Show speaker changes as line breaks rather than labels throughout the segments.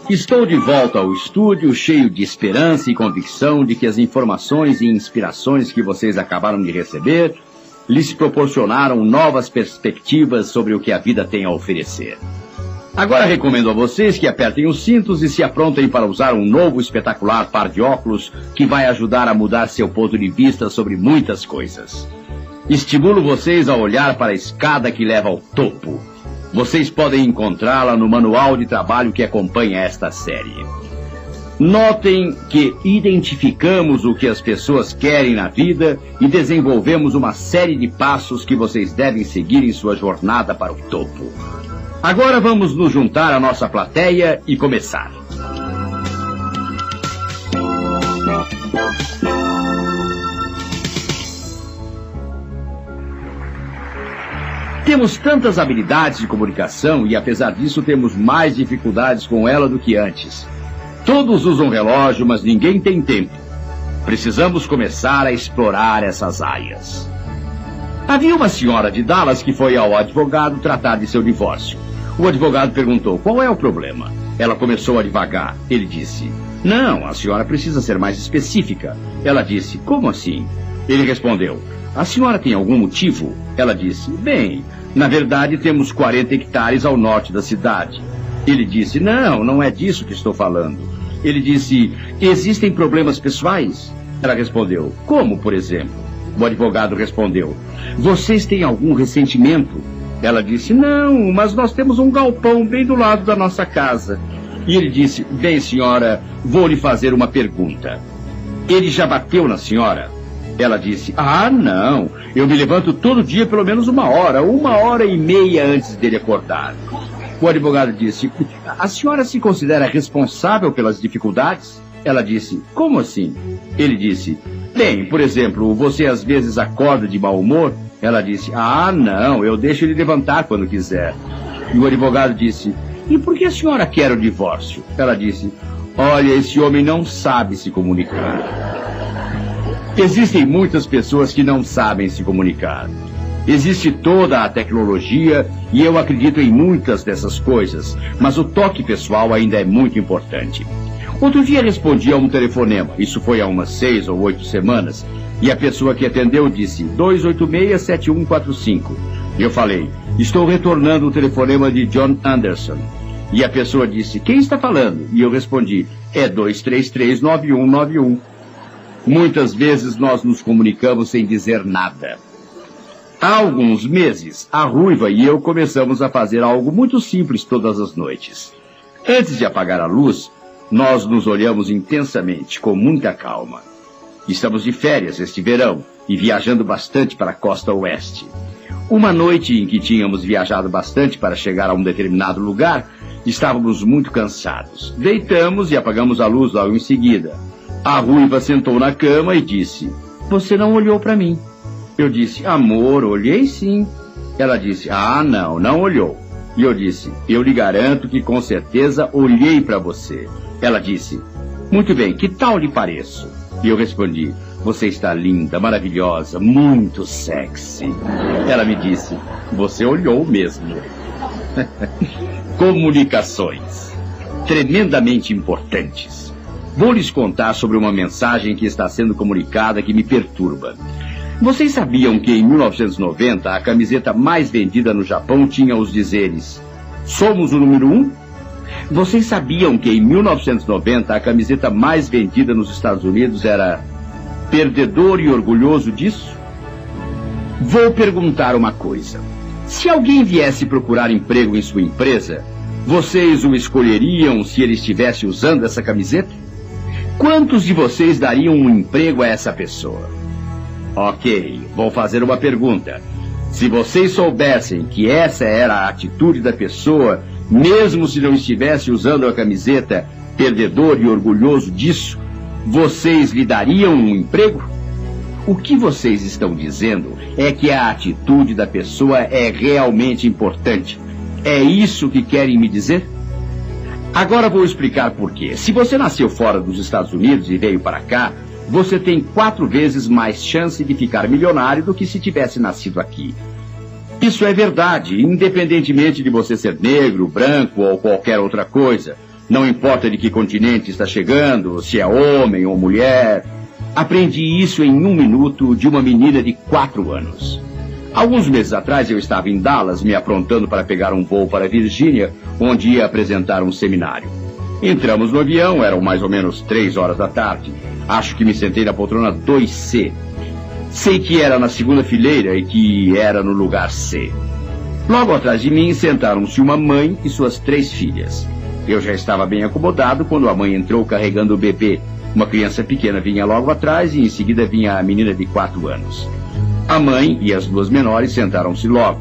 Estou de volta ao estúdio, cheio de esperança e convicção de que as informações e inspirações que vocês acabaram de receber lhes proporcionaram novas perspectivas sobre o que a vida tem a oferecer. Agora recomendo a vocês que apertem os cintos e se aprontem para usar um novo espetacular par de óculos que vai ajudar a mudar seu ponto de vista sobre muitas coisas. Estimulo vocês a olhar para a escada que leva ao topo. Vocês podem encontrá-la no manual de trabalho que acompanha esta série. Notem que identificamos o que as pessoas querem na vida e desenvolvemos uma série de passos que vocês devem seguir em sua jornada para o topo. Agora vamos nos juntar à nossa plateia e começar. Temos tantas habilidades de comunicação e, apesar disso, temos mais dificuldades com ela do que antes. Todos usam relógio, mas ninguém tem tempo. Precisamos começar a explorar essas áreas. Havia uma senhora de Dallas que foi ao advogado tratar de seu divórcio. O advogado perguntou: qual é o problema? Ela começou a divagar. Ele disse: não, a senhora precisa ser mais específica. Ela disse: como assim? Ele respondeu: a senhora tem algum motivo? Ela disse: bem, na verdade temos 40 hectares ao norte da cidade. Ele disse: não, não é disso que estou falando. Ele disse: existem problemas pessoais? Ela respondeu: como, por exemplo? O advogado respondeu: vocês têm algum ressentimento? Ela disse: não, mas nós temos um galpão bem do lado da nossa casa. E ele disse: bem, senhora, vou lhe fazer uma pergunta. Ele já bateu na senhora? Ela disse: ah, não, eu me levanto todo dia pelo menos 1h30 antes dele acordar. O advogado disse: a senhora se considera responsável pelas dificuldades? Ela disse: como assim? Ele disse: bem, por exemplo, você às vezes acorda de mau humor? Ela disse: ah, não, eu deixo ele levantar quando quiser. E o advogado disse: e por que a senhora quer o divórcio? Ela disse: olha, esse homem não sabe se comunicar. Existem muitas pessoas que não sabem se comunicar. Existe toda a tecnologia e eu acredito em muitas dessas coisas, mas o toque pessoal ainda é muito importante. Outro dia respondi a um telefonema, isso foi há umas 6 ou 8 semanas, e a pessoa que atendeu disse 286-7145. Eu falei: estou retornando o telefonema de John Anderson. E a pessoa disse: quem está falando? E eu respondi: é 233-9191. Muitas vezes nós nos comunicamos sem dizer nada. Há alguns meses, a Ruiva e eu começamos a fazer algo muito simples todas as noites. Antes de apagar a luz, nós nos olhamos intensamente, com muita calma. Estamos de férias este verão e viajando bastante para a costa oeste. Uma noite em que tínhamos viajado bastante para chegar a um determinado lugar, estávamos muito cansados. Deitamos e apagamos a luz logo em seguida. A Ruiva sentou na cama e disse: você não olhou para mim. Eu disse: amor, olhei sim. Ela disse: ah, não, não olhou. E eu disse: eu lhe garanto que com certeza olhei para você. Ela disse: muito bem, que tal lhe pareço? E eu respondi: você está linda, maravilhosa, muito sexy. Ela me disse: você olhou mesmo. Comunicações tremendamente importantes. Vou lhes contar sobre uma mensagem que está sendo comunicada que me perturba. Vocês sabiam que em 1990 a camiseta mais vendida no Japão tinha os dizeres: somos o número 1? Vocês sabiam que em 1990 a camiseta mais vendida nos Estados Unidos era perdedor e orgulhoso disso? Vou perguntar uma coisa. Se alguém viesse procurar emprego em sua empresa, vocês o escolheriam se ele estivesse usando essa camiseta? Quantos de vocês dariam um emprego a essa pessoa? Ok, vou fazer uma pergunta. Se vocês soubessem que essa era a atitude da pessoa, mesmo se não estivesse usando a camiseta perdedor e orgulhoso disso, vocês lhe dariam um emprego? O que vocês estão dizendo é que a atitude da pessoa é realmente importante. É isso que querem me dizer? Agora vou explicar por quê. Se você nasceu fora dos Estados Unidos e veio para cá, você tem 4 vezes mais chance de ficar milionário do que se tivesse nascido aqui. Isso é verdade, independentemente de você ser negro, branco ou qualquer outra coisa. Não importa de que continente está chegando, se é homem ou mulher. Aprendi isso em 1 minuto de uma menina de 4 anos. Alguns meses atrás eu estava em Dallas me aprontando para pegar um voo para Virgínia, onde ia apresentar um seminário. Entramos no avião, eram mais ou menos 3 horas da tarde. Acho que me sentei na poltrona 2C. Sei que era na segunda fileira e que era no lugar C. Logo atrás de mim sentaram-se uma mãe e suas 3 filhas. Eu já estava bem acomodado quando a mãe entrou carregando o bebê. Uma criança pequena vinha logo atrás e em seguida vinha a menina de 4 anos. A mãe e as 2 menores sentaram-se logo.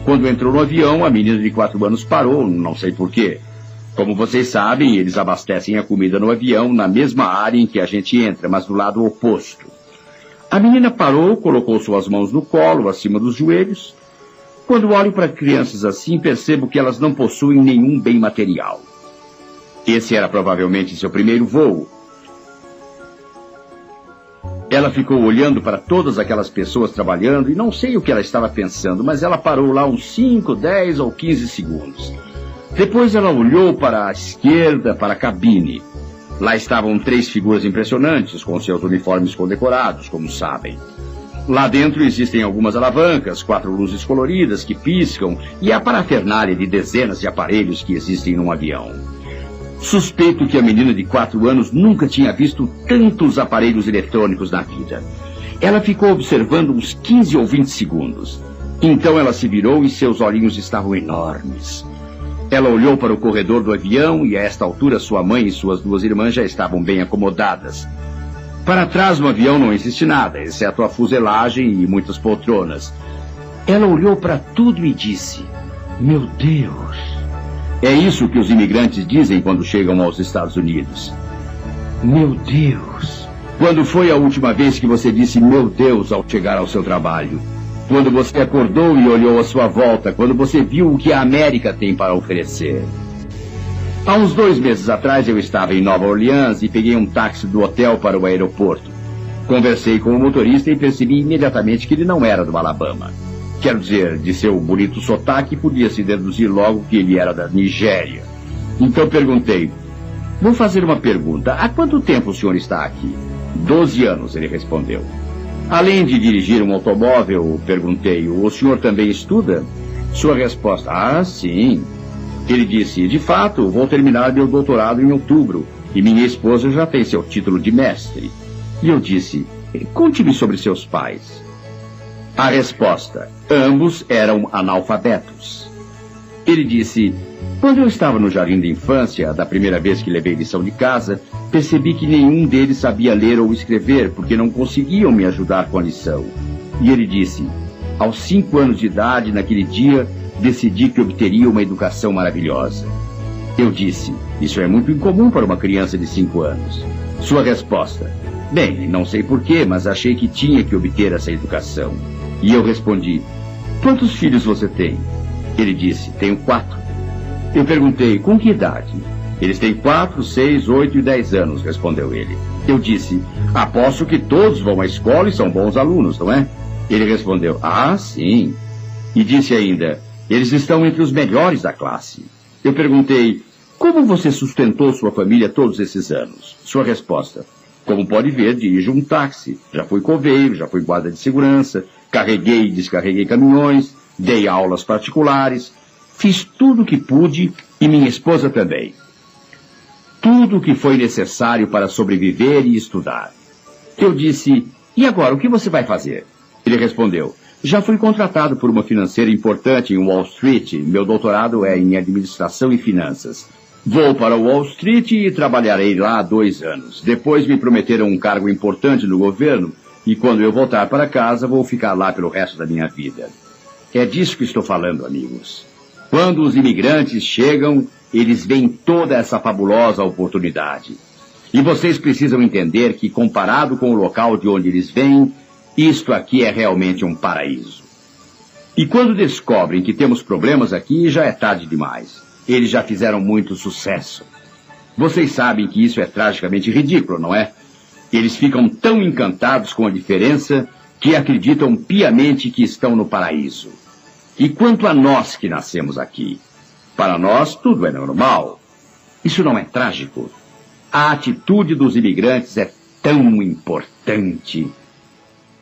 Quando entrou no avião, a menina de 4 anos parou, não sei porquê. Como vocês sabem, eles abastecem a comida no avião na mesma área em que a gente entra, mas do lado oposto. A menina parou, colocou suas mãos no colo, acima dos joelhos. Quando olho para crianças assim, percebo que elas não possuem nenhum bem material. Esse era provavelmente seu primeiro voo. Ela ficou olhando para todas aquelas pessoas trabalhando e não sei o que ela estava pensando, mas ela parou lá uns 5, 10 ou 15 segundos. Depois ela olhou para a esquerda, para a cabine. Lá estavam 3 figuras impressionantes, com seus uniformes condecorados, como sabem. Lá dentro existem algumas alavancas, 4 luzes coloridas que piscam e a parafernália de dezenas de aparelhos que existem num avião. Suspeito que a menina de 4 anos nunca tinha visto tantos aparelhos eletrônicos na vida. Ela ficou observando uns 15 ou 20 segundos. Então ela se virou e seus olhinhos estavam enormes. Ela olhou para o corredor do avião e a esta altura sua mãe e suas 2 irmãs já estavam bem acomodadas. Para trás no avião não existe nada, exceto a fuselagem e muitas poltronas. Ela olhou para tudo e disse: "Meu Deus!" É isso que os imigrantes dizem quando chegam aos Estados Unidos. Meu Deus! Quando foi a última vez que você disse "meu Deus" ao chegar ao seu trabalho? Quando você acordou e olhou à sua volta, quando você viu o que a América tem para oferecer. Há uns 2 meses atrás eu estava em Nova Orleans e peguei um táxi do hotel para o aeroporto. Conversei com o motorista e percebi imediatamente que ele não era do Alabama. Quero dizer, de seu bonito sotaque, podia-se deduzir logo que ele era da Nigéria. Então perguntei: "Vou fazer uma pergunta. Há quanto tempo o senhor está aqui?" 12 anos, ele respondeu. Além de dirigir um automóvel, perguntei: "O senhor também estuda?" Sua resposta: "Ah, sim." Ele disse: "De fato, vou terminar meu doutorado em outubro, e minha esposa já tem seu título de mestre." E eu disse: "Conte-me sobre seus pais." A resposta: ambos eram analfabetos. Ele disse: "Quando eu estava no jardim de infância, da primeira vez que levei lição de casa, percebi que nenhum deles sabia ler ou escrever, porque não conseguiam me ajudar com a lição." E ele disse: "Aos 5 anos de idade, naquele dia, decidi que obteria uma educação maravilhosa." Eu disse: "Isso é muito incomum para uma criança de 5 anos." Sua resposta: "Bem, não sei porquê, mas achei que tinha que obter essa educação." E eu respondi: "Quantos filhos você tem?" Ele disse: "Tenho 4. Eu perguntei: "Com que idade?" "Eles têm 4, 6, 8 e 10 anos, respondeu ele. Eu disse: "Aposto que todos vão à escola e são bons alunos, não é?" Ele respondeu: "Ah, sim." E disse ainda: "Eles estão entre os melhores da classe." Eu perguntei: "Como você sustentou sua família todos esses anos?" Sua resposta: "Como pode ver, dirijo um táxi. Já fui coveiro, já fui guarda de segurança, carreguei e descarreguei caminhões, dei aulas particulares, fiz tudo o que pude e minha esposa também. Tudo o que foi necessário para sobreviver e estudar." Eu disse: "E agora, o que você vai fazer?" Ele respondeu: "Já fui contratado por uma financeira importante em Wall Street. Meu doutorado é em administração e finanças. Vou para Wall Street e trabalharei lá 2 anos. Depois me prometeram um cargo importante no governo e quando eu voltar para casa vou ficar lá pelo resto da minha vida." É disso que estou falando, amigos. Quando os imigrantes chegam, eles veem toda essa fabulosa oportunidade. E vocês precisam entender que, comparado com o local de onde eles vêm, isto aqui é realmente um paraíso. E quando descobrem que temos problemas aqui, já é tarde demais. Eles já fizeram muito sucesso. Vocês sabem que isso é tragicamente ridículo, não é? Eles ficam tão encantados com a diferença que acreditam piamente que estão no paraíso. E quanto a nós que nascemos aqui? Para nós, tudo é normal. Isso não é trágico? A atitude dos imigrantes é tão importante.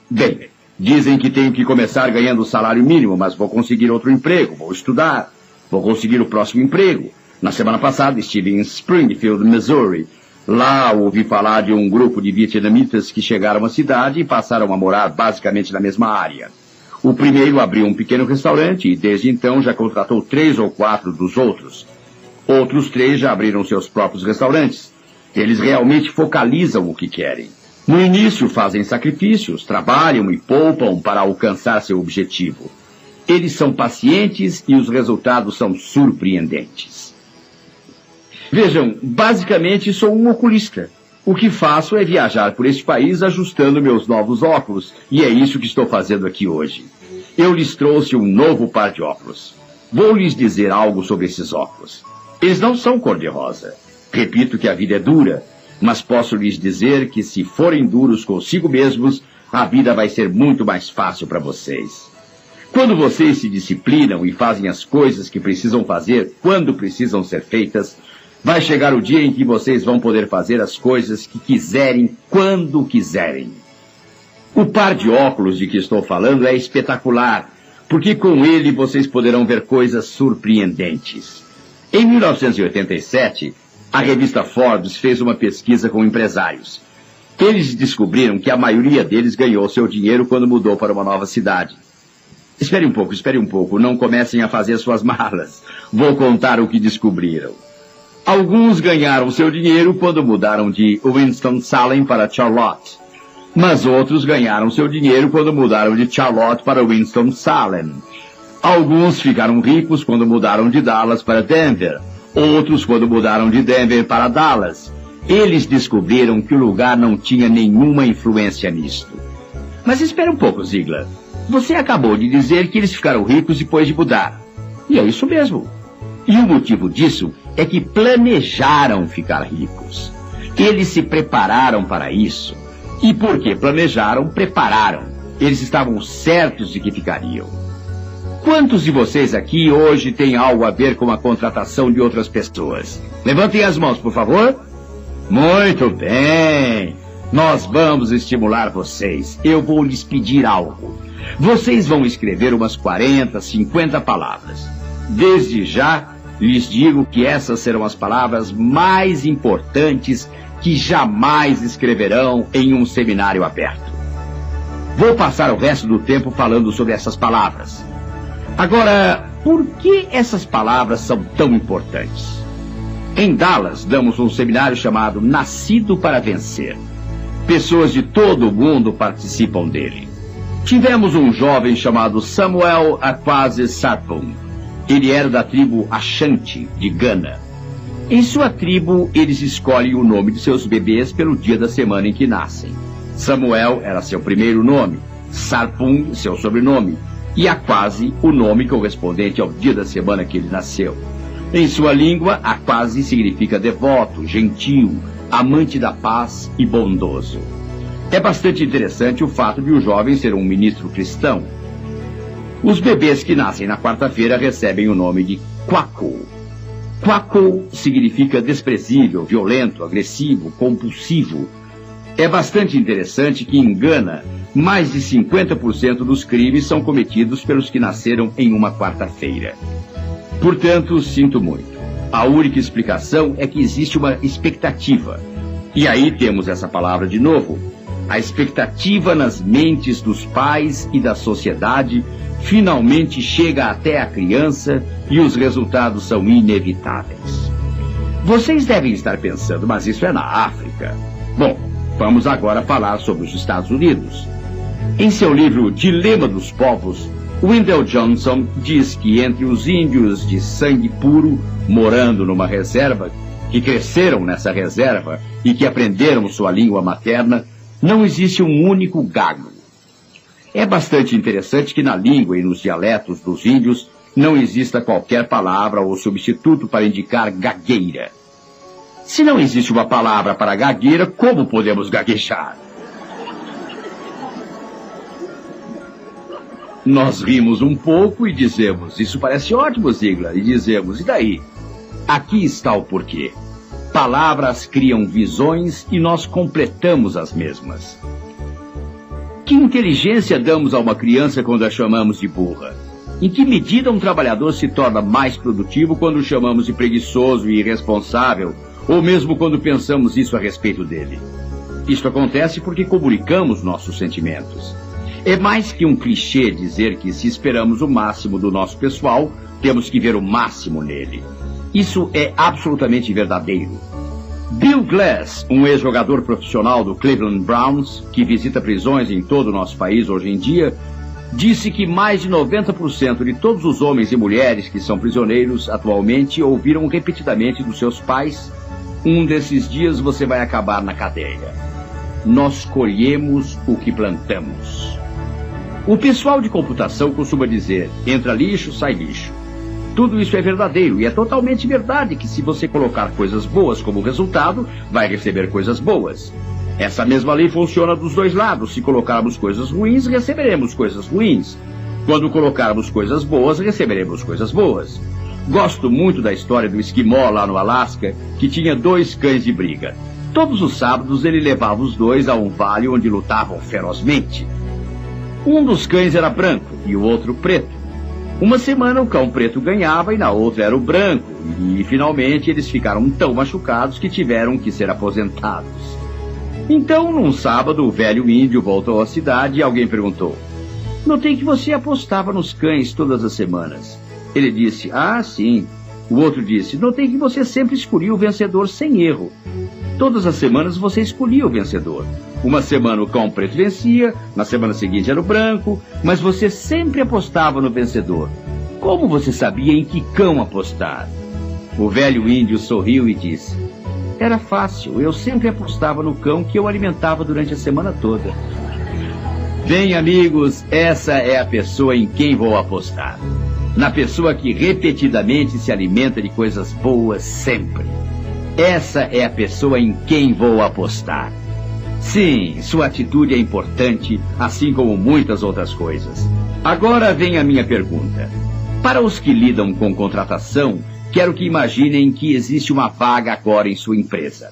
Bem, dizem que tenho que começar ganhando o salário mínimo, mas vou conseguir outro emprego, vou estudar, vou conseguir o próximo emprego. Na semana passada estive em Springfield, Missouri. Lá ouvi falar de um grupo de vietnamitas que chegaram à cidade e passaram a morar basicamente na mesma área. O primeiro abriu um pequeno restaurante e desde então já contratou 3 ou 4 dos outros. Outros 3 já abriram seus próprios restaurantes. Eles realmente focalizam o que querem. No início fazem sacrifícios, trabalham e poupam para alcançar seu objetivo. Eles são pacientes e os resultados são surpreendentes. Vejam, basicamente sou um oculista. O que faço é viajar por este país ajustando meus novos óculos, e é isso que estou fazendo aqui hoje. Eu lhes trouxe um novo par de óculos. Vou lhes dizer algo sobre esses óculos. Eles não são cor-de-rosa. Repito que a vida é dura, mas posso lhes dizer que se forem duros consigo mesmos, a vida vai ser muito mais fácil para vocês. Quando vocês se disciplinam e fazem as coisas que precisam fazer quando precisam ser feitas, vai chegar o dia em que vocês vão poder fazer as coisas que quiserem, quando quiserem. O par de óculos de que estou falando é espetacular, porque com ele vocês poderão ver coisas surpreendentes. Em 1987, a revista Forbes fez uma pesquisa com empresários. Eles descobriram que a maioria deles ganhou seu dinheiro quando mudou para uma nova cidade. Espere um pouco, não comecem a fazer suas malas. Vou contar o que descobriram. Alguns ganharam seu dinheiro quando mudaram de Winston-Salem para Charlotte. Mas outros ganharam seu dinheiro quando mudaram de Charlotte para Winston-Salem. Alguns ficaram ricos quando mudaram de Dallas para Denver. Outros quando mudaram de Denver para Dallas. Eles descobriram que o lugar não tinha nenhuma influência nisto. Mas espera um pouco, Ziegler. Você acabou de dizer que eles ficaram ricos depois de mudar. E é isso mesmo. E o motivo disso é que planejaram ficar ricos. Eles se prepararam para isso. E porque planejaram, prepararam. Eles estavam certos de que ficariam. Quantos de vocês aqui hoje têm algo a ver com a contratação de outras pessoas? Levantem as mãos, por favor. Muito bem. Nós vamos estimular vocês. Eu vou lhes pedir algo. Vocês vão escrever umas 40, 50 palavras. Desde já, lhes digo que essas serão as palavras mais importantes que jamais escreverão em um seminário aberto. Vou passar o resto do tempo falando sobre essas palavras. Agora, por que essas palavras são tão importantes? Em Dallas, damos um seminário chamado Nascido para Vencer. Pessoas de todo o mundo participam dele. Tivemos um jovem chamado Samuel Akwasi Sarpong. Ele era da tribo Ashanti, de Gana. Em sua tribo, eles escolhem o nome de seus bebês pelo dia da semana em que nascem. Samuel era seu primeiro nome, Sarpong, seu sobrenome, e Akwasi, o nome correspondente ao dia da semana que ele nasceu. Em sua língua, Akwasi significa devoto, gentil, amante da paz e bondoso. É bastante interessante o fato de o jovem ser um ministro cristão. Os bebês que nascem na quarta-feira recebem o nome de Kwaku. Kwaku significa desprezível, violento, agressivo, compulsivo. É bastante interessante que em Gana, mais de 50% dos crimes são cometidos pelos que nasceram em uma quarta-feira. Portanto, sinto muito. A única explicação é que existe uma expectativa. E aí temos essa palavra de novo. A expectativa nas mentes dos pais e da sociedade finalmente chega até a criança e os resultados são inevitáveis. Vocês devem estar pensando, mas isso é na África. Bom, vamos agora falar sobre os Estados Unidos. Em seu livro Dilema dos Povos, Wendell Johnson diz que entre os índios de sangue puro morando numa reserva, que cresceram nessa reserva e que aprenderam sua língua materna, não existe um único gago. É bastante interessante que na língua e nos dialetos dos índios não exista qualquer palavra ou substituto para indicar gagueira. Se não existe uma palavra para gagueira, como podemos gaguejar? Nós rimos um pouco e dizemos, isso parece ótimo, Ziegler, e dizemos, e daí? Aqui está o porquê. Palavras criam visões e nós completamos as mesmas. Que inteligência damos a uma criança quando a chamamos de burra? Em que medida um trabalhador se torna mais produtivo quando o chamamos de preguiçoso e irresponsável, ou mesmo quando pensamos isso a respeito dele? Isto acontece porque comunicamos nossos sentimentos. É mais que um clichê dizer que se esperamos o máximo do nosso pessoal, temos que ver o máximo nele. Isso é absolutamente verdadeiro. Bill Glass, um ex-jogador profissional do Cleveland Browns, que visita prisões em todo o nosso país hoje em dia, disse que mais de 90% de todos os homens e mulheres que são prisioneiros atualmente ouviram repetidamente dos seus pais: um desses dias você vai acabar na cadeia. Nós colhemos o que plantamos. O pessoal de computação costuma dizer: entra lixo, sai lixo. Tudo isso é verdadeiro, e é totalmente verdade que se você colocar coisas boas como resultado, vai receber coisas boas. Essa mesma lei funciona dos dois lados. Se colocarmos coisas ruins, receberemos coisas ruins. Quando colocarmos coisas boas, receberemos coisas boas. Gosto muito da história do esquimó lá no Alasca, que tinha 2 cães de briga. Todos os sábados ele levava os 2 a um vale onde lutavam ferozmente. Um dos cães era branco e o outro preto. Uma semana o cão preto ganhava e na outra era o branco. E finalmente eles ficaram tão machucados que tiveram que ser aposentados. Então, num sábado, o velho índio voltou à cidade e alguém perguntou: notei que você apostava nos cães todas as semanas. Ele disse: ah, sim. O outro disse: notei que você sempre escolhia o vencedor sem erro. Todas as semanas você escolhia o vencedor. Uma semana o cão preto vencia, na semana seguinte era o branco, mas você sempre apostava no vencedor. Como você sabia em que cão apostar? O velho índio sorriu e disse: era fácil, eu sempre apostava no cão que eu alimentava durante a semana toda. Bem, amigos, essa é a pessoa em quem vou apostar. Na pessoa que repetidamente se alimenta de coisas boas sempre. Essa é a pessoa em quem vou apostar. Sim, sua atitude é importante, assim como muitas outras coisas. Agora vem a minha pergunta. Para os que lidam com contratação, quero que imaginem que existe uma vaga agora em sua empresa.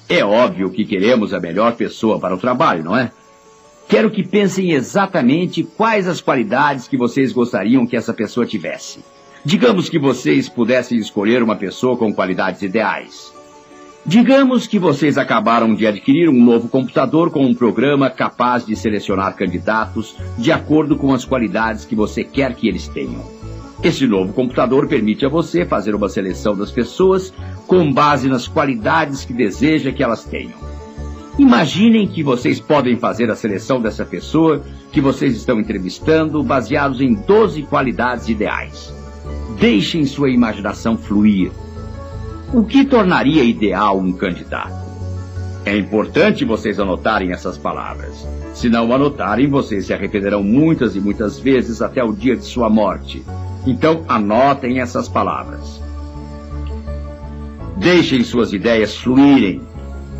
É óbvio que queremos a melhor pessoa para o trabalho, não é? Quero que pensem exatamente quais as qualidades que vocês gostariam que essa pessoa tivesse. Digamos que vocês pudessem escolher uma pessoa com qualidades ideais. Digamos que vocês acabaram de adquirir um novo computador com um programa capaz de selecionar candidatos de acordo com as qualidades que você quer que eles tenham. Esse novo computador permite a você fazer uma seleção das pessoas com base nas qualidades que deseja que elas tenham. Imaginem que vocês podem fazer a seleção dessa pessoa que vocês estão entrevistando baseados em 12 qualidades ideais. Deixem sua imaginação fluir. O que tornaria ideal um candidato? É importante vocês anotarem essas palavras. Se não anotarem, vocês se arrependerão muitas e muitas vezes até o dia de sua morte. Então, anotem essas palavras. Deixem suas ideias fluírem.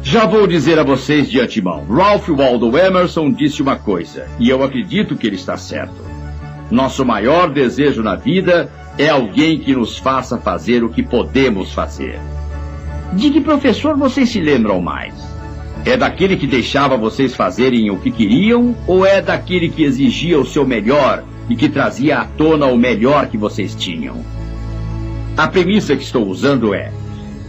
Já vou dizer a vocês de antemão. Ralph Waldo Emerson disse uma coisa, e eu acredito que ele está certo. Nosso maior desejo na vida é alguém que nos faça fazer o que podemos fazer. De que professor vocês se lembram mais? É daquele que deixava vocês fazerem o que queriam, ou é daquele que exigia o seu melhor e que trazia à tona o melhor que vocês tinham? A premissa que estou usando é: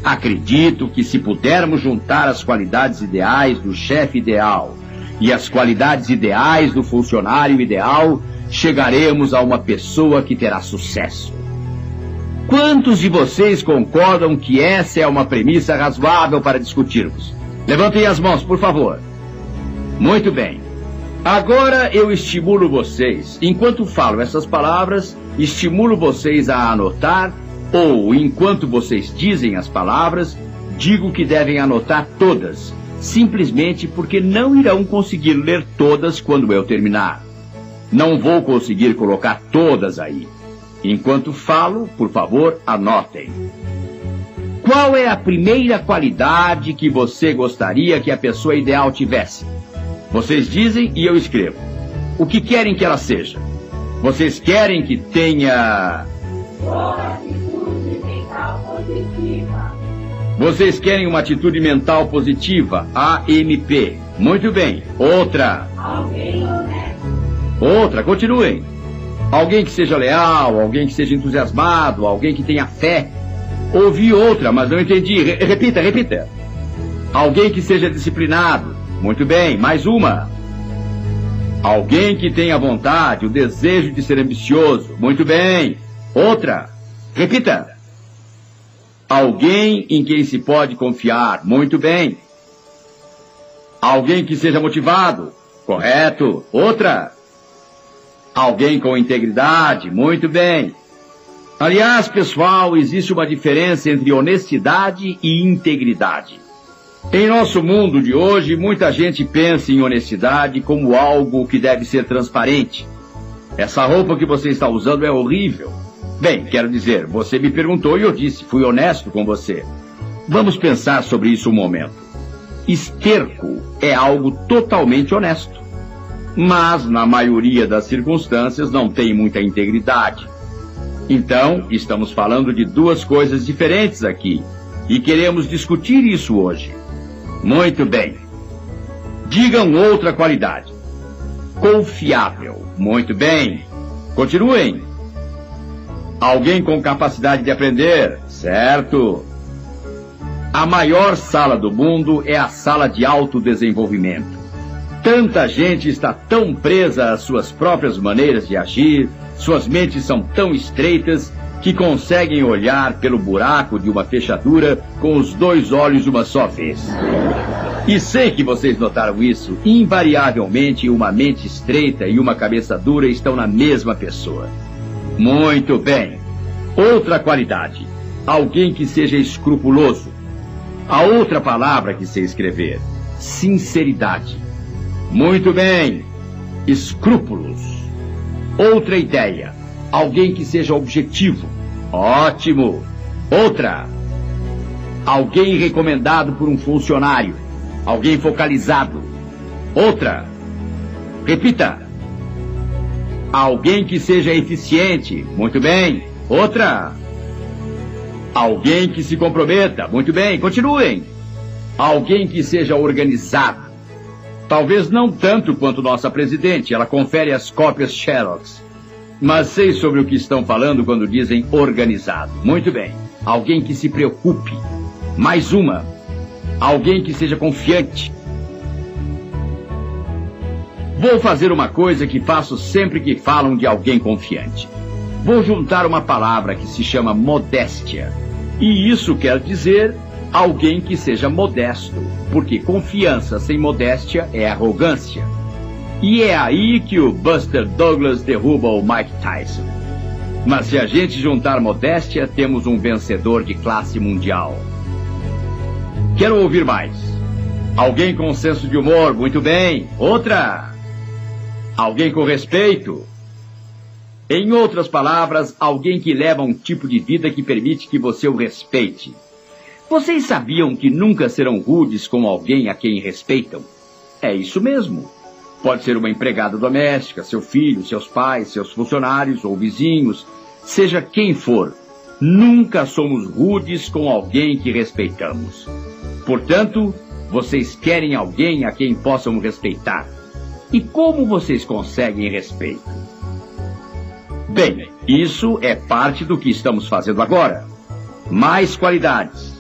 acredito que se pudermos juntar as qualidades ideais do chefe ideal e as qualidades ideais do funcionário ideal, chegaremos a uma pessoa que terá sucesso. Quantos de vocês concordam que essa é uma premissa razoável para discutirmos? Levantem as mãos, por favor. Muito bem. Agora eu estimulo vocês, enquanto falo essas palavras, estimulo vocês a anotar, ou enquanto vocês dizem as palavras, digo que devem anotar todas, simplesmente porque não irão conseguir ler todas quando eu terminar. Não vou conseguir colocar todas aí. Enquanto falo, por favor, anotem. Qual é a primeira qualidade que você gostaria que a pessoa ideal tivesse? Vocês dizem e eu escrevo. O que querem que ela seja? Vocês querem que tenha... boa atitude mental positiva. Vocês querem uma atitude mental positiva, AMP. Muito bem. Outra. Outra, continuem. Alguém que seja leal, alguém que seja entusiasmado, alguém que tenha fé. Ouvi outra, mas não entendi. Repita. Alguém que seja disciplinado. Muito bem, mais uma. Alguém que tenha vontade, o desejo de ser ambicioso. Muito bem. Outra. Repita. Alguém em quem se pode confiar. Muito bem. Alguém que seja motivado. Correto. Outra. Alguém com integridade. Muito bem. Aliás, pessoal, existe uma diferença entre honestidade e integridade. Em nosso mundo de hoje, muita gente pensa em honestidade como algo que deve ser transparente. Essa roupa que você está usando é horrível. Bem, quero dizer, você me perguntou e eu disse, fui honesto com você. Vamos pensar sobre isso um momento. Esterco é algo totalmente honesto. Mas, na maioria das circunstâncias, não tem muita integridade. Então, estamos falando de duas coisas diferentes aqui. E queremos discutir isso hoje. Muito bem. Digam outra qualidade. Confiável. Muito bem. Continuem. Alguém com capacidade de aprender. Certo. A maior sala do mundo é a sala de autodesenvolvimento. Tanta gente está tão presa às suas próprias maneiras de agir, suas mentes são tão estreitas que conseguem olhar pelo buraco de uma fechadura com os dois olhos de uma só vez. E sei que vocês notaram isso. Invariavelmente, uma mente estreita e uma cabeça dura estão na mesma pessoa. Muito bem. Outra qualidade. Alguém que seja escrupuloso. A outra palavra que sei escrever. Sinceridade. Muito bem. Escrúpulos. Outra ideia. Alguém que seja objetivo. Ótimo. Outra. Alguém recomendado por um funcionário. Alguém focalizado. Outra. Repita. Alguém que seja eficiente. Muito bem. Outra. Alguém que se comprometa. Muito bem. Continuem. Alguém que seja organizado. Talvez não tanto quanto nossa presidente. Ela confere as cópias Xerox. Mas sei sobre o que estão falando quando dizem organizado. Muito bem. Alguém que se preocupe. Mais uma. Alguém que seja confiante. Vou fazer uma coisa que faço sempre que falam de alguém confiante. Vou juntar uma palavra que se chama modéstia. E isso quer dizer alguém que seja modesto, porque confiança sem modéstia é arrogância. E é aí que o Buster Douglas derruba o Mike Tyson. Mas se a gente juntar modéstia, temos um vencedor de classe mundial. Quero ouvir mais. Alguém com senso de humor, muito bem. Outra. Alguém com respeito. Em outras palavras, alguém que leva um tipo de vida que permite que você o respeite. Vocês sabiam que nunca serão rudes com alguém a quem respeitam? É isso mesmo. Pode ser uma empregada doméstica, seu filho, seus pais, seus funcionários ou vizinhos, seja quem for. Nunca somos rudes com alguém que respeitamos. Portanto, vocês querem alguém a quem possam respeitar. E como vocês conseguem respeito? Bem, isso é parte do que estamos fazendo agora. Mais qualidades.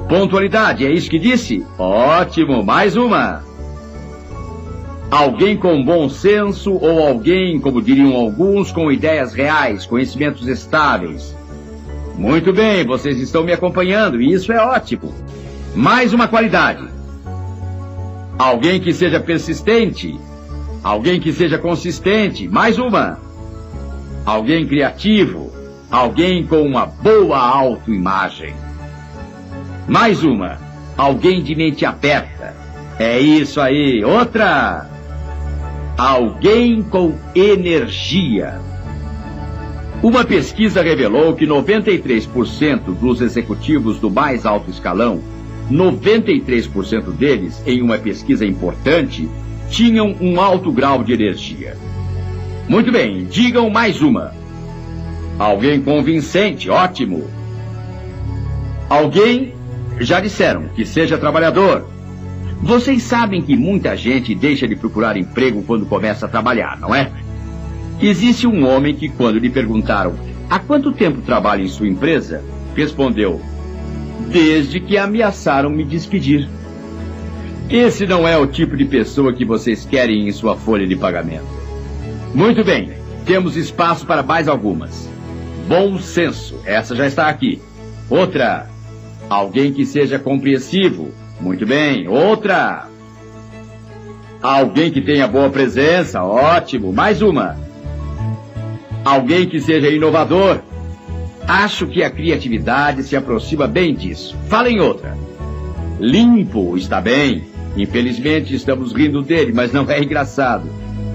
Pontualidade, é isso que disse? Ótimo, mais uma. Alguém com bom senso ou alguém, como diriam alguns, com ideias reais, conhecimentos estáveis. Muito bem, vocês estão me acompanhando e isso é ótimo. Mais uma qualidade. Alguém que seja persistente. Alguém que seja consistente. Mais uma. Alguém criativo. Alguém com uma boa autoimagem. Mais uma. Alguém de mente aberta. É isso aí. Outra. Alguém com energia. Uma pesquisa revelou que 93% dos executivos do mais alto escalão, 93% deles, em uma pesquisa importante, tinham um alto grau de energia. Muito bem, digam mais uma. Alguém convincente, ótimo. Alguém, já disseram, que seja trabalhador. Vocês sabem que muita gente deixa de procurar emprego quando começa a trabalhar, não é? Existe um homem que, quando lhe perguntaram há quanto tempo trabalha em sua empresa, respondeu: desde que ameaçaram me despedir. Esse não é o tipo de pessoa que vocês querem em sua folha de pagamento. Muito bem, temos espaço para mais algumas. Bom senso, essa já está aqui. Outra, alguém que seja compreensivo. Muito bem, outra. Alguém que tenha boa presença, ótimo. Mais uma. Alguém que seja inovador. Acho que a criatividade se aproxima bem disso. Fala em outra. Limpo, está bem. Infelizmente estamos rindo dele, mas não é engraçado.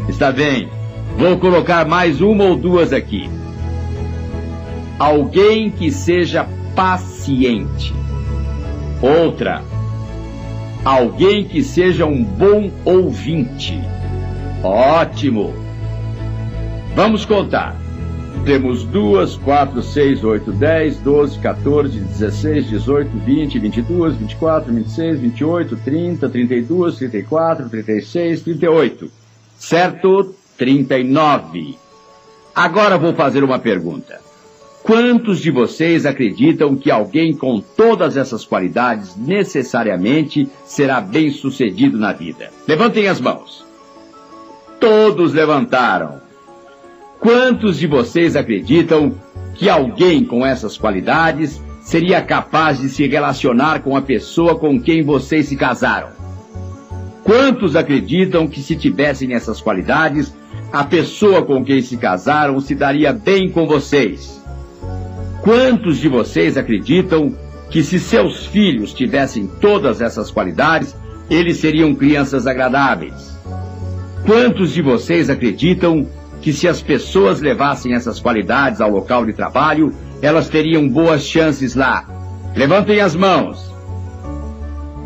Está bem. Vou colocar mais uma ou duas aqui. Alguém que seja paciente. Outra. Alguém que seja um bom ouvinte. Ótimo. Vamos contar. Temos 2, 4, 6, 8, 10, 12, 14, 16, 18, 20, 22, 24, 26, 28, 30, 32, 34, 36, 38. Certo? 39. Agora vou fazer uma pergunta. Quantos de vocês acreditam que alguém com todas essas qualidades necessariamente será bem-sucedido na vida? Levantem as mãos. Todos levantaram. Quantos de vocês acreditam que alguém com essas qualidades seria capaz de se relacionar com a pessoa com quem vocês se casaram? Quantos acreditam que, se tivessem essas qualidades, a pessoa com quem se casaram se daria bem com vocês? Quantos de vocês acreditam que, se seus filhos tivessem todas essas qualidades, eles seriam crianças agradáveis? Quantos de vocês acreditam que, se as pessoas levassem essas qualidades ao local de trabalho, elas teriam boas chances lá? Levantem as mãos.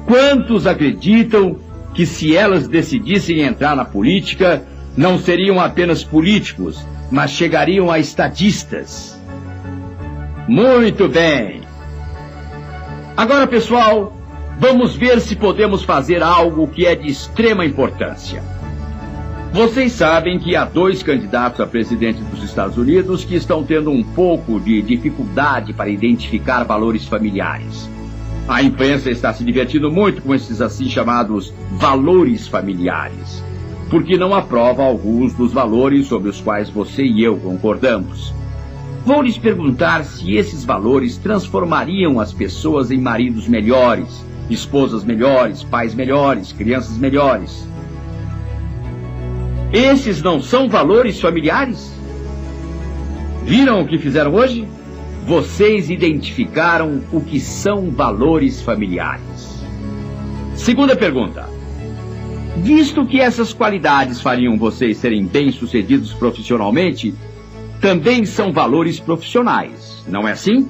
Quantos acreditam que, se elas decidissem entrar na política, não seriam apenas políticos, mas chegariam a estadistas? Muito bem. Agora, pessoal, vamos ver se podemos fazer algo que é de extrema importância. Vocês sabem que há 2 candidatos a presidente dos Estados Unidos que estão tendo um pouco de dificuldade para identificar valores familiares. A imprensa está se divertindo muito com esses assim chamados valores familiares, porque não aprova alguns dos valores sobre os quais você e eu concordamos. Vou lhes perguntar se esses valores transformariam as pessoas em maridos melhores, esposas melhores, pais melhores, crianças melhores. Esses não são valores familiares? Viram o que fizeram hoje? Vocês identificaram o que são valores familiares. Segunda pergunta. Visto que essas qualidades fariam vocês serem bem-sucedidos profissionalmente, também são valores profissionais, não é assim?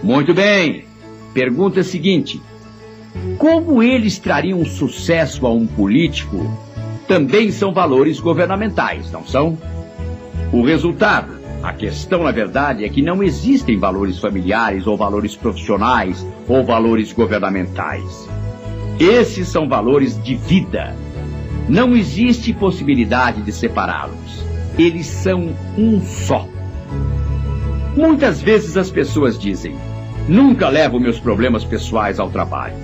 Muito bem. Pergunta seguinte. Como eles trariam sucesso a um político? Também são valores governamentais, não são? O resultado, a questão na verdade é que não existem valores familiares ou valores profissionais ou valores governamentais. Esses são valores de vida. Não existe possibilidade de separá-los. Eles são um só. Muitas vezes as pessoas dizem: nunca levo meus problemas pessoais ao trabalho.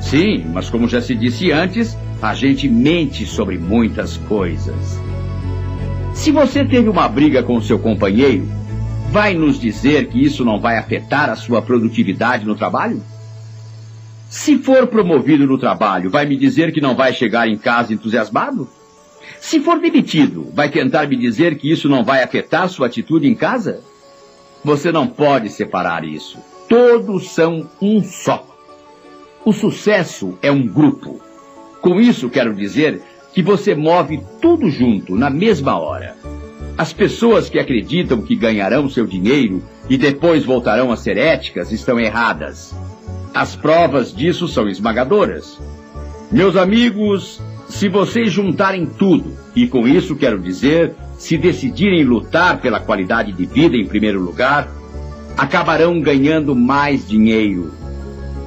Sim, mas como já se disse antes, a gente mente sobre muitas coisas. Se você teve uma briga com seu companheiro, vai nos dizer que isso não vai afetar a sua produtividade no trabalho? Se for promovido no trabalho, vai me dizer que não vai chegar em casa entusiasmado? Se for demitido, vai tentar me dizer que isso não vai afetar sua atitude em casa? Você não pode separar isso. Todos são um só. O sucesso é um grupo. Com isso quero dizer que você move tudo junto, na mesma hora. As pessoas que acreditam que ganharão seu dinheiro e depois voltarão a ser éticas estão erradas. As provas disso são esmagadoras. Meus amigos, se vocês juntarem tudo, e com isso quero dizer, se decidirem lutar pela qualidade de vida em primeiro lugar, acabarão ganhando mais dinheiro.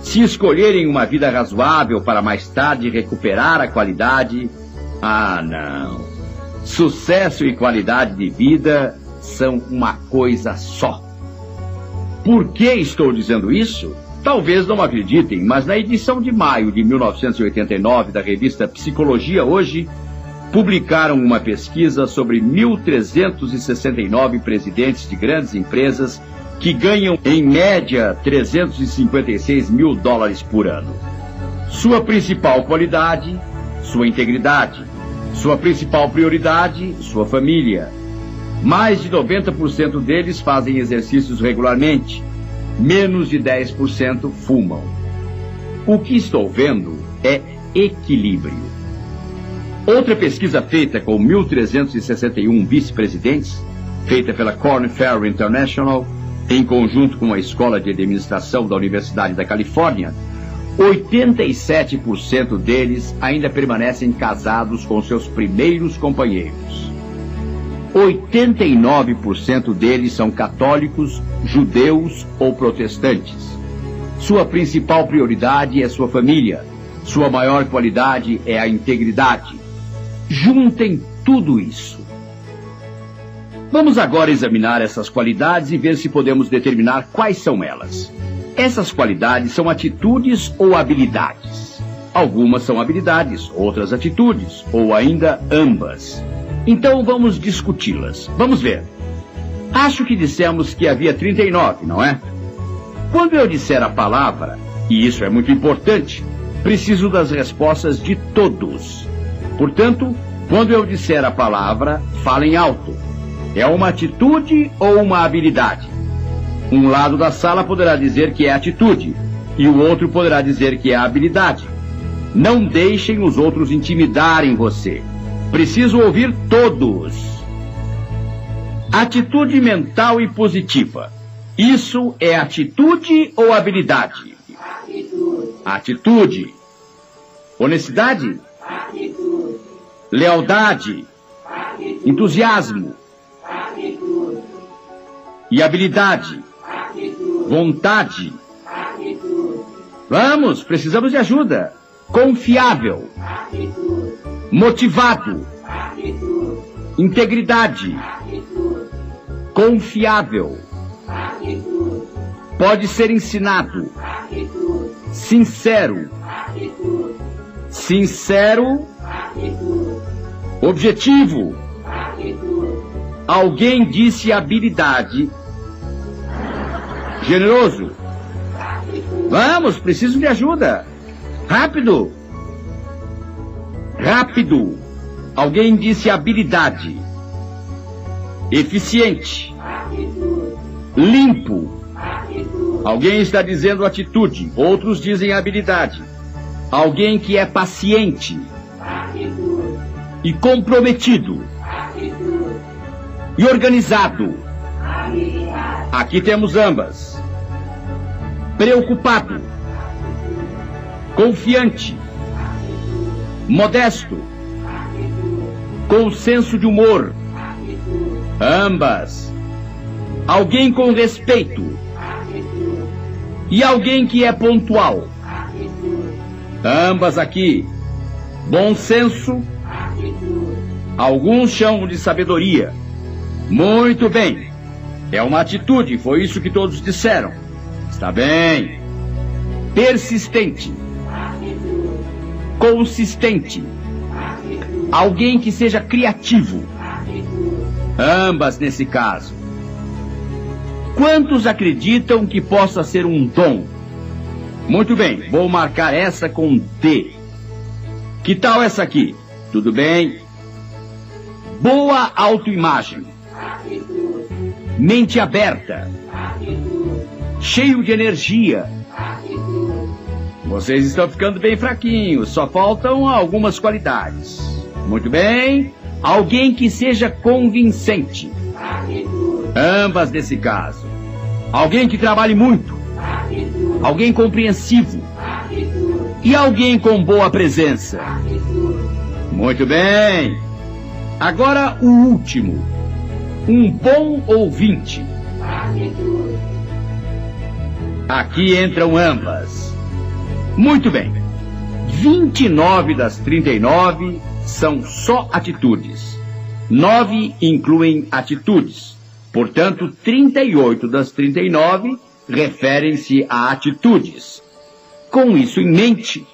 Se escolherem uma vida razoável para mais tarde recuperar a qualidade, não. Sucesso e qualidade de vida são uma coisa só. Por que estou dizendo isso? Talvez não acreditem, mas na edição de maio de 1989 da revista Psicologia Hoje, publicaram uma pesquisa sobre 1.369 presidentes de grandes empresas que ganham, em média, $356 mil por ano. Sua principal qualidade, sua integridade. Sua principal prioridade, sua família. Mais de 90% deles fazem exercícios regularmente. Menos de 10% fumam. O que estou vendo é equilíbrio. Outra pesquisa feita com 1.361 vice-presidentes, feita pela Korn Ferry International, em conjunto com a Escola de Administração da Universidade da Califórnia, 87% deles ainda permanecem casados com seus primeiros companheiros. 89% deles são católicos, judeus ou protestantes. Sua principal prioridade é sua família. Sua maior qualidade é a integridade. Juntem tudo isso. Vamos agora examinar essas qualidades e ver se podemos determinar quais são elas. Essas qualidades são atitudes ou habilidades? Algumas são habilidades, outras atitudes, ou ainda ambas. Então vamos discuti-las. Vamos ver. Acho que dissemos que havia 39, não é? Quando eu disser a palavra, e isso é muito importante, preciso das respostas de todos. Portanto, quando eu disser a palavra, falem alto. É uma atitude ou uma habilidade? Um lado da sala poderá dizer que é atitude, e o outro poderá dizer que é habilidade. Não deixem os outros intimidarem você. Preciso ouvir todos. Atitude mental e positiva. Isso é atitude ou habilidade? Atitude. Atitude. Honestidade? Atitude. Lealdade? Atitude. Entusiasmo? Atitude. E habilidade? Atitude. Vontade? Atitude. Vamos, precisamos de ajuda. Confiável? Atitude. Motivado? Atitude. Integridade? Atitude. Confiável? Atitude. Pode ser ensinado? Atitude. Sincero? Atitude. Sincero? Atitude. Objetivo? Atitude. Alguém disse habilidade? Generoso? Atitude. Vamos, preciso de ajuda. Rápido! Rápido! Alguém disse habilidade. Eficiente. Atitude. Limpo. Atitude. Alguém está dizendo atitude, outros dizem habilidade. Alguém que é paciente. Atitude. E comprometido. Atitude. E organizado. Habilidade. Aqui temos ambas. Preocupado. Atitude. Confiante. Atitude. Modesto. Atitude. Com senso de humor. Atitude. Ambas. Alguém com respeito. Atitude. E alguém que é pontual. Atitude. Ambas aqui. Bom senso. Atitude. Alguns chamam de sabedoria. Muito bem. É uma atitude, foi isso que todos disseram. Está bem. Persistente. Atitude. Consistente. Atitude. Alguém que seja criativo. Atitude. Ambas nesse caso. Quantos acreditam que possa ser um dom? Muito bem, vou marcar essa com D. Que tal essa aqui? Tudo bem? Boa autoimagem. Atitude. Mente aberta. Atitude. Cheio de energia. Atitude. Vocês estão ficando bem fraquinhos, só faltam algumas qualidades. Muito bem. Alguém que seja convincente. Atitude. Ambas nesse caso. Alguém que trabalhe muito. Atitude. Alguém compreensivo. Atitude. E alguém com boa presença. Atitude. Muito bem. Agora o último. Um bom ouvinte. Atitude. Aqui entram ambas. Muito bem. 29 das 39 são só atitudes. 9 incluem atitudes. Portanto, 38 das 39 referem-se a atitudes. Com isso em mente,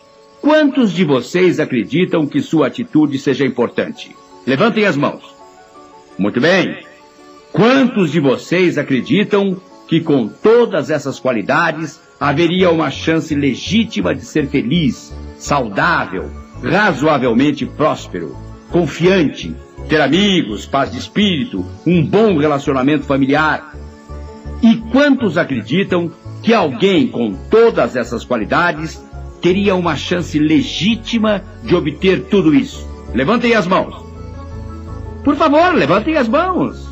quantos de vocês acreditam que sua atitude seja importante? Levantem as mãos. Muito bem. Quantos de vocês acreditam que com todas essas qualidades haveria uma chance legítima de ser feliz, saudável, razoavelmente próspero, confiante, ter amigos, paz de espírito, um bom relacionamento familiar? E quantos acreditam que alguém com todas essas qualidades teria uma chance legítima de obter tudo isso? Levantem as mãos. Por favor, levantem as mãos.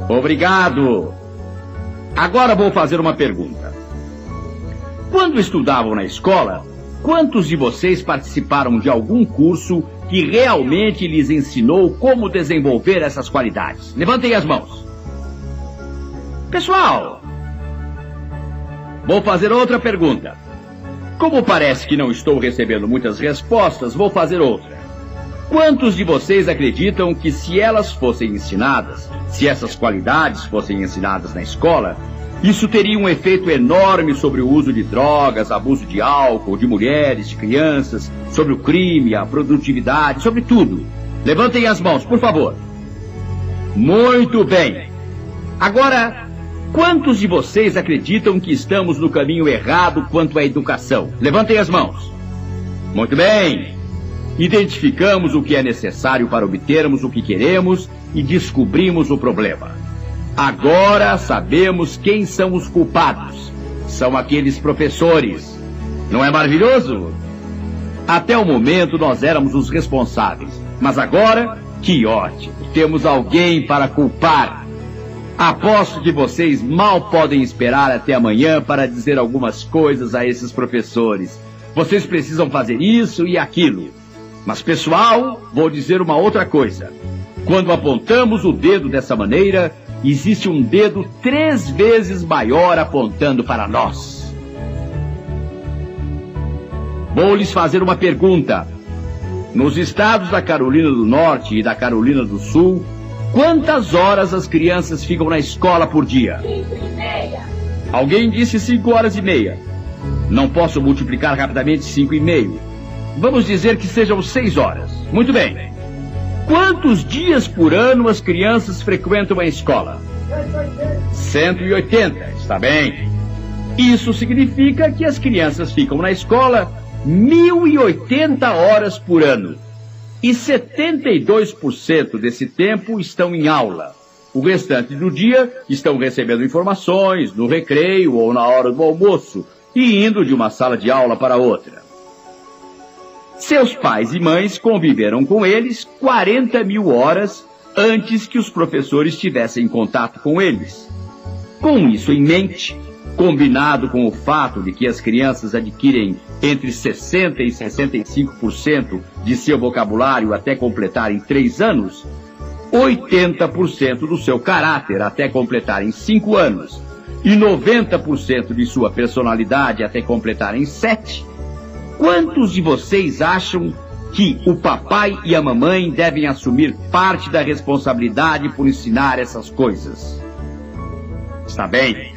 Obrigado. Agora vou fazer uma pergunta. Quando estudavam na escola, quantos de vocês participaram de algum curso que realmente lhes ensinou como desenvolver essas qualidades? Levantem as mãos. Pessoal, vou fazer outra pergunta. Como parece que não estou recebendo muitas respostas, vou fazer outra. Quantos de vocês acreditam que se elas fossem ensinadas, se essas qualidades fossem ensinadas na escola, isso teria um efeito enorme sobre o uso de drogas, abuso de álcool, de mulheres, de crianças, sobre o crime, a produtividade, sobre tudo? Levantem as mãos, por favor. Muito bem. Agora, quantos de vocês acreditam que estamos no caminho errado quanto à educação? Levantem as mãos. Muito bem. Identificamos o que é necessário para obtermos o que queremos e descobrimos o problema. Agora sabemos quem são os culpados. São aqueles professores. Não é maravilhoso? Até o momento nós éramos os responsáveis. Mas agora, que ótimo. Temos alguém para culpar. Aposto que vocês mal podem esperar até amanhã para dizer algumas coisas a esses professores. Vocês precisam fazer isso e aquilo. Mas, pessoal, vou dizer uma outra coisa. Quando apontamos o dedo dessa maneira, existe um dedo 3 vezes maior apontando para nós. Vou lhes fazer uma pergunta. Nos estados da Carolina do Norte e da Carolina do Sul, quantas horas as crianças ficam na escola por dia? 5,5. Alguém disse 5h30. Não posso multiplicar rapidamente 5,5. Vamos dizer que sejam 6 horas. Muito bem. Quantos dias por ano as crianças frequentam a escola? 180. Está bem. Isso significa que as crianças ficam na escola 1.080 horas por ano. E 72% desse tempo estão em aula. O restante do dia estão recebendo informações no recreio ou na hora do almoço e indo de uma sala de aula para outra. Seus pais e mães conviveram com eles 40.000 horas antes que os professores tivessem contato com eles. Com isso em mente, combinado com o fato de que as crianças adquirem entre 60% e 65% de seu vocabulário até completarem 3 anos, 80% do seu caráter até completarem 5 anos e 90% de sua personalidade até completarem 7, quantos de vocês acham que o papai e a mamãe devem assumir parte da responsabilidade por ensinar essas coisas? Está bem.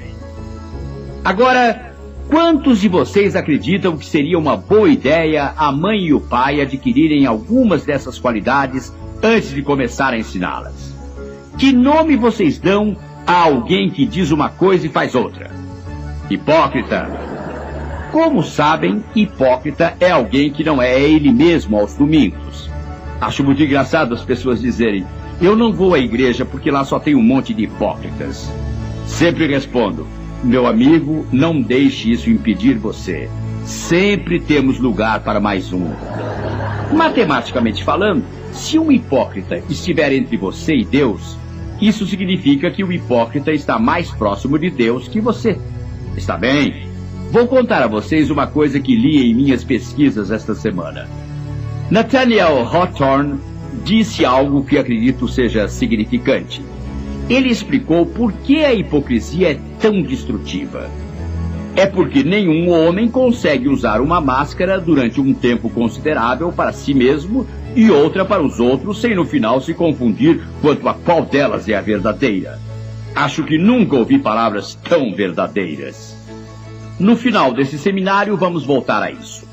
Agora, quantos de vocês acreditam que seria uma boa ideia a mãe e o pai adquirirem algumas dessas qualidades antes de começar a ensiná-las? Que nome vocês dão a alguém que diz uma coisa e faz outra? Hipócrita. Como sabem, hipócrita é alguém que não é ele mesmo aos domingos. Acho muito engraçado as pessoas dizerem: eu não vou à igreja porque lá só tem um monte de hipócritas. Sempre respondo: meu amigo, não deixe isso impedir você. Sempre temos lugar para mais um. Matematicamente falando, se um hipócrita estiver entre você e Deus, isso significa que o hipócrita está mais próximo de Deus que você. Está bem? Vou contar a vocês uma coisa que li em minhas pesquisas esta semana. Nathaniel Hawthorne disse algo que acredito seja significante. Ele explicou por que a hipocrisia é tão destrutiva. É porque nenhum homem consegue usar uma máscara durante um tempo considerável para si mesmo e outra para os outros, sem no final se confundir quanto a qual delas é a verdadeira. Acho que nunca ouvi palavras tão verdadeiras. No final desse seminário, vamos voltar a isso.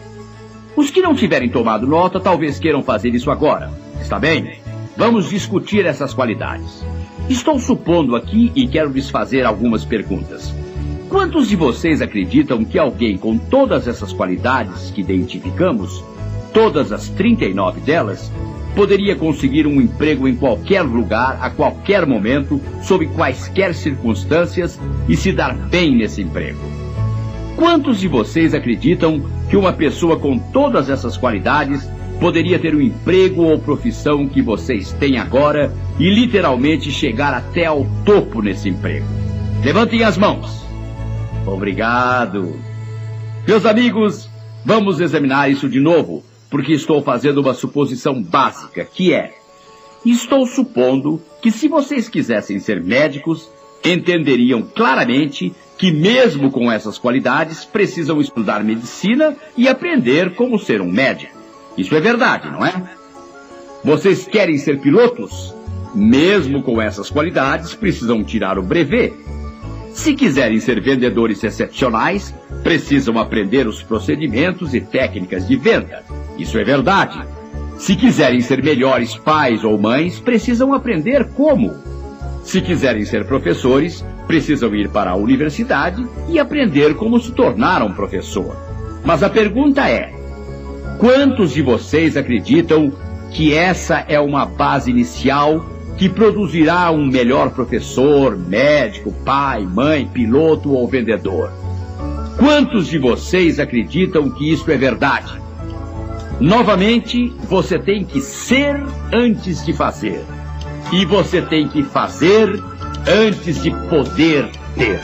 Os que não tiverem tomado nota, talvez queiram fazer isso agora. Está bem? Vamos discutir essas qualidades. Estou supondo aqui e quero lhes fazer algumas perguntas. Quantos de vocês acreditam que alguém com todas essas qualidades que identificamos, todas as 39 delas, poderia conseguir um emprego em qualquer lugar, a qualquer momento, sob quaisquer circunstâncias e se dar bem nesse emprego? Quantos de vocês acreditam que uma pessoa com todas essas qualidades poderia ter o emprego ou profissão que vocês têm agora e literalmente chegar até ao topo nesse emprego? Levantem as mãos. Obrigado. Meus amigos, vamos examinar isso de novo, porque estou fazendo uma suposição básica, que é: estou supondo que se vocês quisessem ser médicos, entenderiam claramente que mesmo com essas qualidades, precisam estudar medicina e aprender como ser um médico. Isso é verdade, não é? Vocês querem ser pilotos? Mesmo com essas qualidades, precisam tirar o brevet. Se quiserem ser vendedores excepcionais, precisam aprender os procedimentos e técnicas de venda. Isso é verdade. Se quiserem ser melhores pais ou mães, precisam aprender como. Se quiserem ser professores, precisam ir para a universidade e aprender como se tornar um professor. Mas a pergunta é: quantos de vocês acreditam que essa é uma base inicial que produzirá um melhor professor, médico, pai, mãe, piloto ou vendedor? Quantos de vocês acreditam que isso é verdade? Novamente, você tem que ser antes de fazer. E você tem que fazer antes de poder ter.